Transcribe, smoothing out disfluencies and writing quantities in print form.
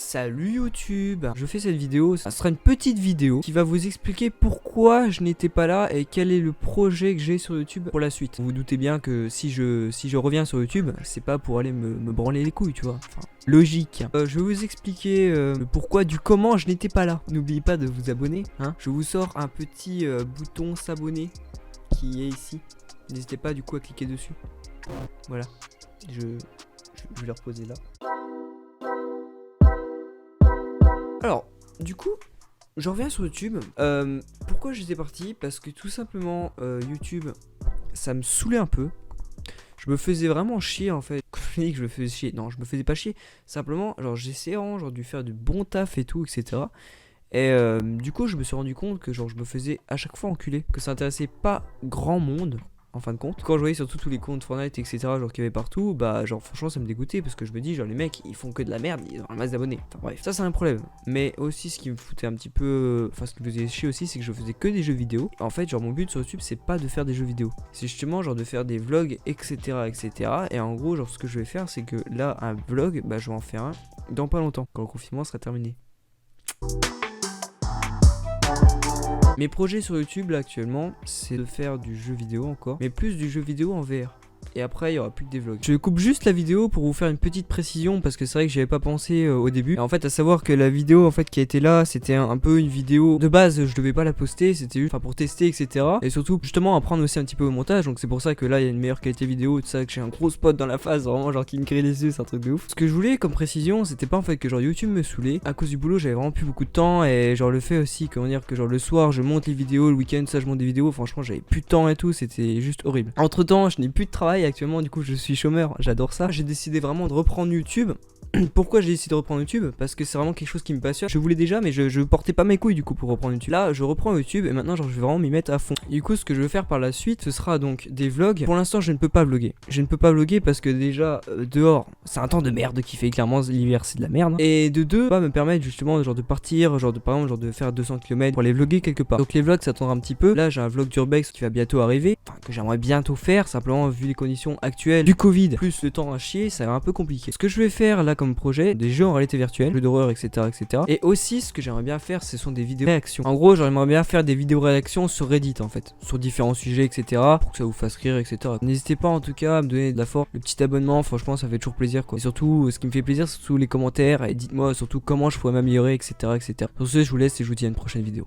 Salut YouTube. Je fais cette vidéo, ça sera une petite vidéo qui va vous expliquer pourquoi je n'étais pas là et quel est le projet que j'ai sur YouTube pour la suite. Vous vous doutez bien que si je reviens sur YouTube, c'est pas pour aller me branler les couilles, tu vois. Enfin, logique. Je vais vous expliquer le pourquoi du comment je n'étais pas là. N'oubliez pas de vous abonner, hein. Je vous sors un petit bouton s'abonner qui est ici. N'hésitez pas du coup à cliquer dessus. Voilà. Je vais le reposer là. Alors, du coup, je reviens sur YouTube. Pourquoi j'étais parti? Parce que tout simplement, YouTube, ça me saoulait un peu. Je me faisais vraiment chier en fait. Quand je dis que je me faisais chier, non, je me faisais pas chier. Simplement, genre, j'essayais genre de faire du bon taf et tout, etc. Et du coup, je me suis rendu compte que genre, je me faisais à chaque fois enculer. Que ça intéressait pas grand monde. En fin de compte, quand je voyais surtout tous les comptes Fortnite, etc., genre qu'il y avait partout, bah genre franchement ça me dégoûtait parce que je me dis genre les mecs ils font que de la merde, ils ont un masse d'abonnés. Enfin bref, ça c'est un problème. Mais aussi ce qui me foutait un petit peu, enfin ce qui me faisait chier aussi, c'est que je faisais que des jeux vidéo. En fait genre mon but sur YouTube c'est pas de faire des jeux vidéo, c'est justement genre de faire des vlogs, etc., etc. Et en gros genre ce que je vais faire c'est que là un vlog, bah je vais en faire un dans pas longtemps, quand le confinement sera terminé. Mes projets sur YouTube là actuellement, c'est de faire du jeu vidéo encore, mais plus du jeu vidéo en VR. Et après il y aura plus que des vlogs. Je coupe juste la vidéo pour vous faire une petite précision parce que c'est vrai que j'y avais pas pensé au début. Et en fait à savoir que la vidéo en fait qui a été là, c'était un peu une vidéo de base, je devais pas la poster, c'était juste pour tester, etc. Et surtout justement apprendre aussi un petit peu au montage. Donc c'est pour ça que là il y a une meilleure qualité vidéo, tout ça, que j'ai un gros spot dans la face, vraiment genre qui me crée les yeux, c'est un truc de ouf. Ce que je voulais comme précision, c'était pas en fait que genre YouTube me saoulait. À cause du boulot j'avais vraiment plus beaucoup de temps. Et genre le fait aussi, comment dire, que genre le soir je monte les vidéos, le week-end ça je monte des vidéos, franchement j'avais plus de temps et tout, c'était juste horrible. Entre temps je n'ai plus de travail actuellement, du coup je suis chômeur, j'adore ça. J'ai décidé vraiment de reprendre YouTube. Pourquoi j'ai décidé de reprendre YouTube? Parce que c'est vraiment quelque chose qui me passionne. Je voulais déjà mais je portais pas mes couilles du coup pour reprendre YouTube. Là je reprends YouTube et maintenant genre je vais vraiment m'y mettre à fond. Du coup ce que je vais faire par la suite, ce sera donc des vlogs. Pour l'instant je ne peux pas vlogger. Je ne peux pas vlogger parce que déjà dehors c'est un temps de merde qui fait, clairement l'hiver c'est de la merde. Et de deux, pas me permettre justement genre de partir, genre de par exemple genre de faire 200 km pour aller vlogger quelque part. Donc les vlogs ça attendra un petit peu. Là j'ai un vlog d'Urbex qui va bientôt arriver, enfin que j'aimerais bientôt faire, simplement vu les conditions actuelles du Covid plus le temps à chier, ça va un peu compliqué. Ce que je vais faire là comme projet, des jeux en réalité virtuelle, jeux d'horreur, etc., etc. Et aussi ce que j'aimerais bien faire, ce sont des vidéos réactions. En gros j'aimerais bien faire des vidéos réactions sur Reddit en fait, sur différents sujets, etc., pour que ça vous fasse rire, etc. N'hésitez pas en tout cas à me donner de la force, le petit abonnement, franchement ça fait toujours plaisir quoi. Et surtout ce qui me fait plaisir c'est surtout les commentaires, et dites-moi surtout comment je pourrais m'améliorer, etc., etc. Sur ce je vous laisse et je vous dis à une prochaine vidéo.